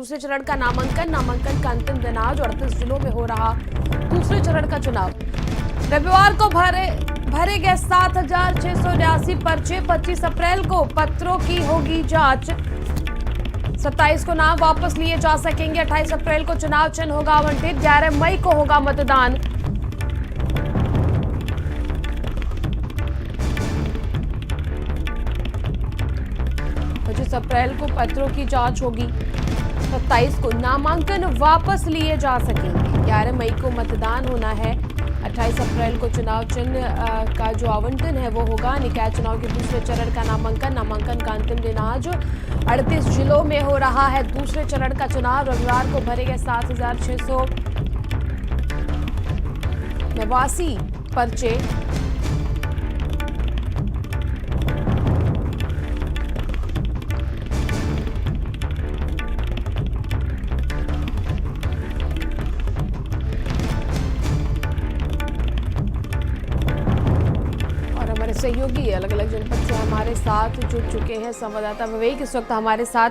दूसरे चरण का नामांकन का अंतिम दिन आज 38 जिलों में हो रहा दूसरे चरण का चुनाव। रविवार को भरे गए 7,689 पर्चे। 25 अप्रैल को पत्रों की होगी जांच। 27 को नाम वापस लिए जा सकेंगे। 28 अप्रैल को चुनाव चिन्ह होगा आवंटित। 11 मई को होगा मतदान। 25 अप्रैल को पत्रों की जांच होगी। 27 को नामांकन वापस लिए जा सकेंगे। 11 मई को मतदान होना है। 28 अप्रैल को चुनाव चिन्ह का जो आवंटन है वो होगा। निकाय चुनाव के दूसरे चरण का नामांकन का अंतिम दिन आज 38 जिलों में हो रहा है दूसरे चरण का चुनाव। रविवार को भरे गए 7,689 पर्चे। सहयोगी अलग अलग जनपद से हमारे साथ जुड़ चुके हैं। संवाददाता विवेक इस वक्त हमारे साथ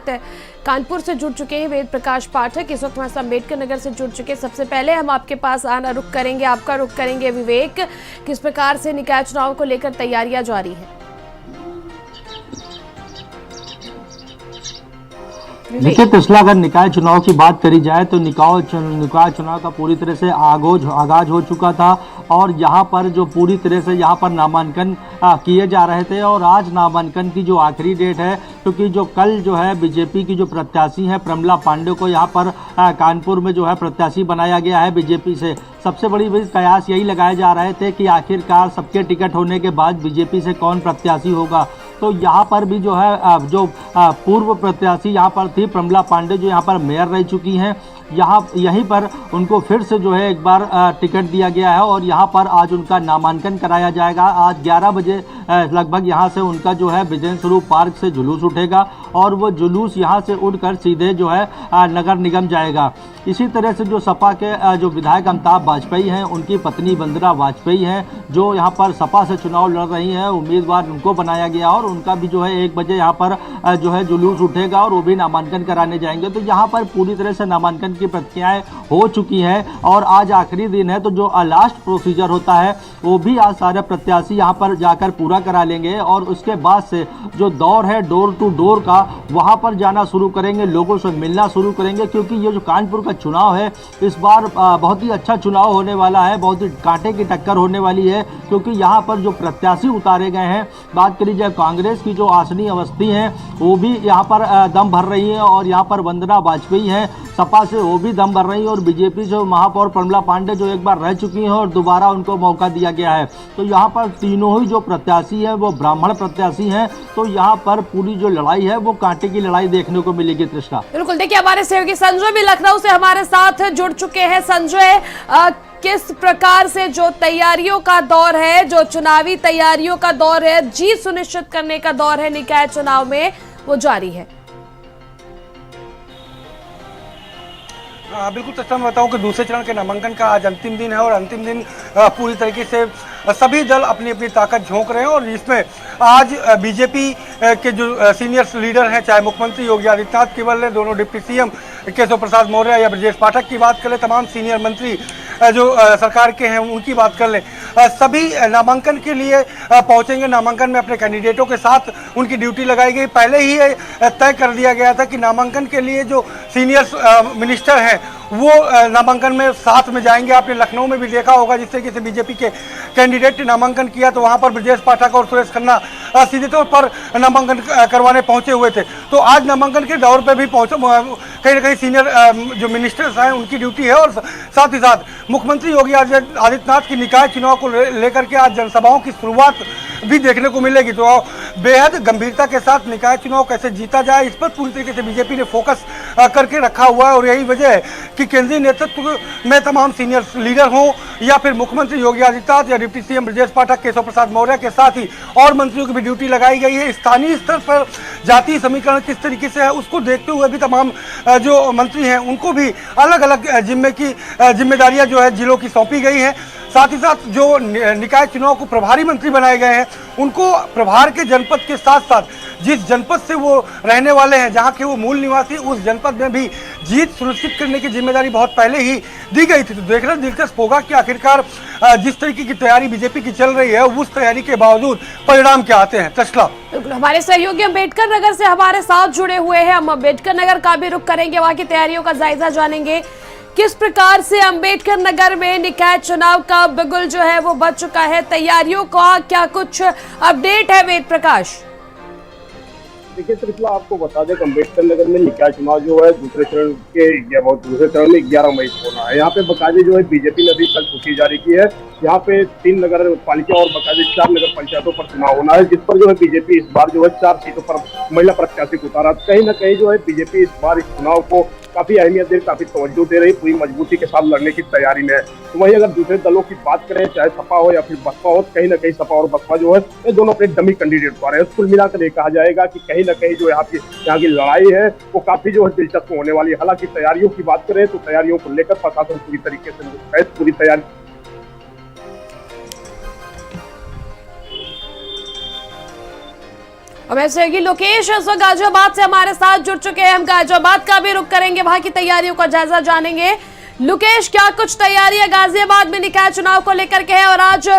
कानपुर से जुड़ चुके हैं। वेद प्रकाश पाठक इस वक्त हमारे साथ अम्बेडकर नगर से जुड़ चुके हैं। सबसे पहले हम आपके पास रुख करेंगे विवेक, किस प्रकार से निकाय चुनाव को लेकर तैयारियां जारी है? देखिए पिछला अगर निकाय चुनाव की बात करी जाए तो निकाय चुनाव का पूरी तरह से आगाज हो चुका था और यहाँ पर जो पूरी तरह से यहाँ पर नामांकन किए जा रहे थे और आज नामांकन की जो आखिरी डेट है, क्योंकि जो कल जो है बीजेपी की जो प्रत्याशी है प्रमला पांडे को यहाँ पर कानपुर में जो है प्रत्याशी बनाया गया है बीजेपी से। सबसे बड़ी कयास यही लगाए जा रहे थे कि आखिरकार सबके टिकट होने के बाद बीजेपी से कौन प्रत्याशी होगा। तो यहाँ पर भी जो है जो पूर्व प्रत्याशी यहाँ पर थी प्रमला पांडे, जो यहाँ पर मेयर रह चुकी हैं, यहीं पर उनको फिर से जो है एक बार टिकट दिया गया है और यहाँ पर आज उनका नामांकन कराया जाएगा। आज 11 बजे लगभग यहाँ से उनका जो है विजय स्वरूप पार्क से जुलूस उठेगा और वो जुलूस यहाँ से उड़कर सीधे जो है नगर निगम जाएगा। इसी तरह से जो सपा के जो विधायक अमिताभ वाजपेयी हैं, उनकी पत्नी वंदना वाजपेयी हैं, जो यहाँ पर सपा से चुनाव लड़ रही हैं, उम्मीदवार उनको बनाया गया और उनका भी जो है 1 बजे यहाँ पर जो है जुलूस उठेगा और वो भी नामांकन कराने जाएंगे। तो यहाँ पर पूरी तरह से नामांकन की प्रक्रियाएं हो चुकी हैं और आज आखिरी दिन है, तो जो लास्ट प्रोसीजर होता है वो भी आज सारे प्रत्याशी यहाँ पर जाकर पूरा करा लेंगे और उसके बाद से जो दौर है डोर टू डोर का, वहाँ पर जाना शुरू करेंगे, लोगों से मिलना शुरू करेंगे। क्योंकि ये जो कानपुर का चुनाव है इस बार बहुत ही अच्छा चुनाव होने वाला है, बहुत ही कांटे की टक्कर होने वाली है, क्योंकि यहाँ पर जो प्रत्याशी उतारे गए हैं, बात करी जाए कांग्रेस की जो आसनी अवस्थी हैं वो भी यहाँ पर दम भर रही है और यहाँ पर वंदना वाजपेयी हैं सपा से, वो भी दम भर रही है और बीजेपी से महापौर प्रमला पांडे जो एक बार रह चुकी हैं और दोबारा उनको मौका दिया गया है। तो यहाँ पर तीनों ही जो प्रत्याशी हैं वो ब्राह्मण प्रत्याशी हैं। तो यहाँ पर पूरी जो लड़ाई है वो कांटे की लड़ाई देखने को मिलेगी। तृष्णा, बिल्कुल। देखिए हमारे सहयोगी संजय भी लखनऊ से हमारे साथ जुड़ चुके हैं। संजय, किस प्रकार से जो तैयारियों का दौर है, जो चुनावी तैयारियों का दौर है, जीत सुनिश्चित करने का दौर है निकाय चुनाव में, वो जारी है? बिल्कुल तृष्णा, मैं बताऊं कि दूसरे चरण के नामांकन का आज अंतिम दिन है और अंतिम दिन पूरी तरीके से सभी दल अपनी अपनी ताकत झोंक रहे हैं और इसमें आज बीजेपी के जो सीनियर लीडर हैं, चाहे मुख्यमंत्री योगी आदित्यनाथ की बात करें, दोनों डिप्टी सीएम केशव प्रसाद मौर्य या ब्रजेश पाठक की बात करें, तमाम सीनियर मंत्री जो सरकार के हैं उनकी बात कर लें, सभी नामांकन के लिए पहुंचेंगे। नामांकन में अपने कैंडिडेटों के साथ उनकी ड्यूटी लगाई गई। पहले ही तय कर दिया गया था कि नामांकन के लिए जो सीनियर मिनिस्टर हैं वो नामांकन में साथ में जाएंगे। आपने लखनऊ में भी देखा होगा जिस तरीके से बीजेपी के कैंडिडेट ने नामांकन किया, तो वहां पर ब्रजेश पाठक और सुरेश खन्ना सीधे तौर पर नामांकन करवाने पहुंचे हुए थे। तो आज नामांकन के दौर पे भी कहीं ना कहीं सीनियर जो मिनिस्टर्स हैं उनकी ड्यूटी है और साथ ही साथ मुख्यमंत्री योगी आदित्यनाथ की निकाय चुनाव को लेकर के आज जनसभाओं की शुरुआत भी देखने को मिलेगी। तो बेहद गंभीरता के साथ निकाय चुनाव कैसे जीता जाए इस पर पूरी तरीके से बीजेपी ने फोकस करके रखा हुआ है और यही वजह है कि केंद्रीय नेतृत्व में तमाम सीनियर लीडर हों या फिर मुख्यमंत्री योगी आदित्यनाथ या डिप्टी सीएम ब्रजेश पाठक, केशव प्रसाद मौर्य के साथ ही और मंत्रियों की भी ड्यूटी लगाई गई है। स्थानीय स्तर पर जातीय समीकरण किस तरीके से है उसको देखते हुए भी तमाम जो मंत्री हैं उनको भी अलग अलग जिम्मेदारियां जो है जिलों की सौंपी गई हैं। साथ ही साथ जो निकाय चुनाव को प्रभारी मंत्री बनाए गए हैं उनको प्रभार के जनपद के साथ साथ जिस जनपद से वो रहने वाले हैं, जहां के वो मूल निवासी, उस जनपद में भी जीत सुनिश्चित करने की जिम्मेदारी बहुत पहले ही दी गई थी। तो देखना दिलचस्प होगा कि आखिरकार जिस तरीके की तैयारी बीजेपी की चल रही है, उस तैयारी के बावजूद परिणाम क्या आते हैं। तस्ला, बिल्कुल, हमारे सहयोगी अम्बेडकर नगर से हमारे साथ जुड़े हुए हैं। हम अम्बेडकर नगर का भी रुख करेंगे, वहां की तैयारियों का जायजा जानेंगे। किस प्रकार से अम्बेडकर नगर में निकाय चुनाव का बिगुल जो है वो बज चुका है, तैयारियों का क्या कुछ अपडेट है वेद प्रकाश? देखिए त्रिफला, आपको बता दें कि अम्बेडकर नगर में निकाय चुनाव जो है दूसरे चरण में 11 मई को होना है। यहाँ पे बकायदे जो है बीजेपी ने भी कल सूची जारी की है। यहाँ पे 3 नगर पालिका और बकायदे 4 नगर पंचायतों पर चुनाव होना है, जिस पर जो है बीजेपी इस बार जो है 4 सीटों पर महिला प्रत्याशी को उतारा। कहीं न कहीं जो है बीजेपी इस बार इस चुनाव को काफी अहमियत दे रही, काफी तवज्जो दे रही, पूरी मजबूती के साथ लड़ने की तैयारी में है। तो वहीं अगर दूसरे दलों की बात करें, चाहे सपा हो या फिर बसपा हो, कहीं न कहीं सपा और बसपा जो है ये दोनों अपने डमी कैंडिडेट उतारे हैं। कुल मिलाकर ये कहा जाएगा कि कहीं न कहीं जो यहाँ की लड़ाई है वो काफी जो है दिलचस्प होने वाली है। हालांकि तैयारियों की बात करें तो तैयारियों को लेकर प्रशासन पूरी तरीके से मुस्तैद, पूरी तैयारी। और मैं सहयोगी लोकेश इस वक्त गाजियाबाद से हमारे साथ जुड़ चुके हैं। हम गाजियाबाद का भी रुख करेंगे, वहां की तैयारियों का जायजा जानेंगे। लोकेश, क्या कुछ तैयारियां गाजियाबाद में निकाय चुनाव को लेकर के है, और आज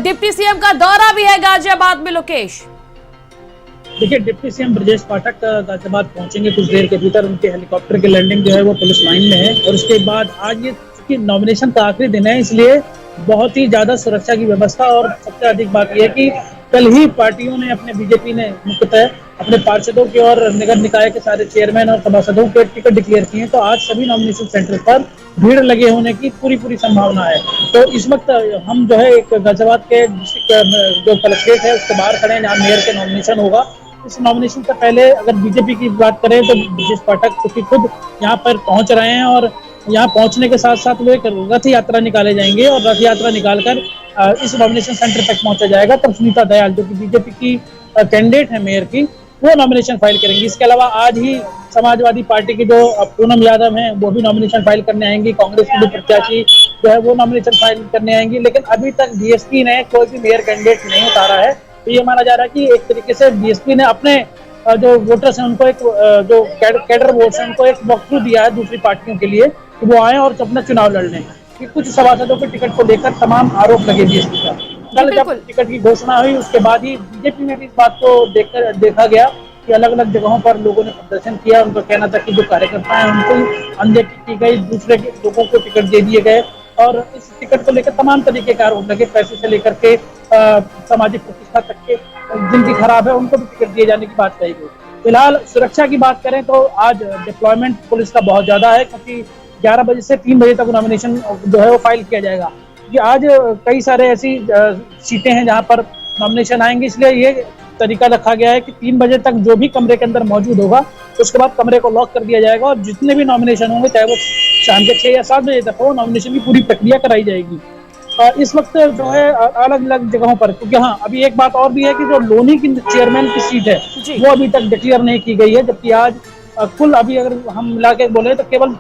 डिप्टी सीएम का दौरा भी है गाजियाबाद में? लोकेश, देखिए, डिप्टी सीएम ब्रजेश पाठक गाजियाबाद पहुंचेंगे कुछ देर के भीतर। उनके हेलीकॉप्टर की लैंडिंग जो है वो पुलिस लाइन में है, और उसके बाद आज ये चूंकि नॉमिनेशन का आखिरी दिन है, इसलिए बहुत ही ज्यादा सुरक्षा की व्यवस्था। और सबसे अधिक बात यह है कि कल ही पार्टियों ने बीजेपी ने मुख्यतः अपने पार्षदों के और नगर निकाय के सारे चेयरमैन और सभासदों के टिकट डिक्लेयर किए हैं। तो आज सभी नॉमिनेशन सेंटर पर भीड़ लगे होने की पूरी संभावना है। तो इस वक्त हम जो है एक गाजियाबाद के डिस्ट्रिक्ट जो कलेक्ट्रेट है उसके बाहर खड़े हैं, जहाँ मेयर के नॉमिनेशन होगा। इस नॉमिनेशन से पहले अगर बीजेपी की बात करें तो ब्रजेश पाठक क्योंकि खुद यहाँ पर पहुंच रहे हैं, और यहाँ पहुंचने के साथ साथ वो एक रथ यात्रा निकाले जाएंगे, और रथ यात्रा निकालकर इस नॉमिनेशन सेंटर तक पहुंचा जाएगा। तब सुनीता दयाल जो कि बीजेपी की कैंडिडेट है मेयर की, वो नॉमिनेशन फाइल करेंगी। इसके अलावा आज ही समाजवादी पार्टी की जो पूनम यादव हैं वो भी नॉमिनेशन फाइल करने आएंगी। कांग्रेस की भी प्रत्याशी जो है वो नॉमिनेशन फाइल करने आएंगी। लेकिन अभी तक बीएसपी ने कोई भी मेयर कैंडिडेट नहीं उतारा है। तो ये माना जा रहा है कि एक तरीके से बीएसपी ने अपने जो वोटर्स हैं उनको एक जो कैडर वोट्स हैं उनको एक वॉक थ्रू दिया है दूसरी पार्टियों के लिए कि वो आए और अपना चुनाव लड़ लें। कि कुछ सभासदों के टिकट को लेकर तमाम आरोप लगे बीएसपी का। कल जब टिकट की घोषणा हुई उसके बाद ही बीजेपी में भी इस बात को देखा गया कि अलग अलग जगहों पर लोगों ने प्रदर्शन किया। उनका कहना था कि जो कार्यकर्ता है उनको अनदेखी की गई, दूसरे लोगों को टिकट दे दिए गए, और इस टिकट को लेकर तमाम तरीके के आरोप लगे, पैसे से लेकर के सामाजिक प्रतिष्ठा तक के जिनकी खराब है उनको भी टिकट दिए जाने की बात कही गई। फिलहाल सुरक्षा की बात करें तो आज डिप्लॉयमेंट पुलिस का बहुत ज्यादा है, क्योंकि 11 बजे से 3 बजे तक नॉमिनेशन जो है वो फाइल किया जाएगा। क्योंकि आज कई सारे ऐसी सीटें हैं जहां पर नॉमिनेशन आएंगे, इसलिए ये तरीका रखा गया है कि 3 बजे तक जो भी कमरे के अंदर मौजूद होगा उसके बाद कमरे को लॉक कर दिया जाएगा, और जितने भी नॉमिनेशन होंगे चाहे वो शाम के 6 या 7 बजे तक हो, नॉमिनेशन की पूरी प्रक्रिया कराई जाएगी। और इस वक्त जो है अलग अलग जगहों पर, क्योंकि हाँ अभी एक बात और भी है कि जो लोनी की चेयरमैन की सीट है वो अभी तक डिक्लेयर नहीं की गई है, जबकि आज कुल अभी अगर हम मिला के बोले तो केवल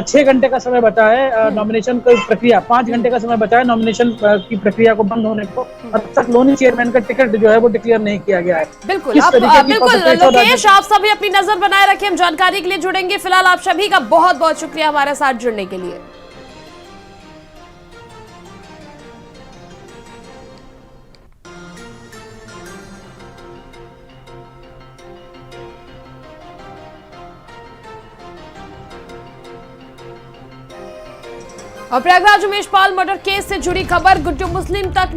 6 घंटे का समय बचा है नॉमिनेशन की प्रक्रिया, 5 घंटे का समय बचा है नॉमिनेशन की प्रक्रिया को बंद होने को। अब तक लोनी चेयरमैन का टिकट जो है वो डिक्लेयर नहीं किया गया है। बिल्कुल लोकेश, आप सभी अपनी नजर बनाए रखें, हम जानकारी के लिए जुड़ेंगे। फिलहाल आप सभी का बहुत बहुत शुक्रिया हमारे साथ जुड़ने के लिए। और प्रयागराज उमेश पाल मर्डर केस से जुड़ी खबर, गुड्डू मुस्लिम तक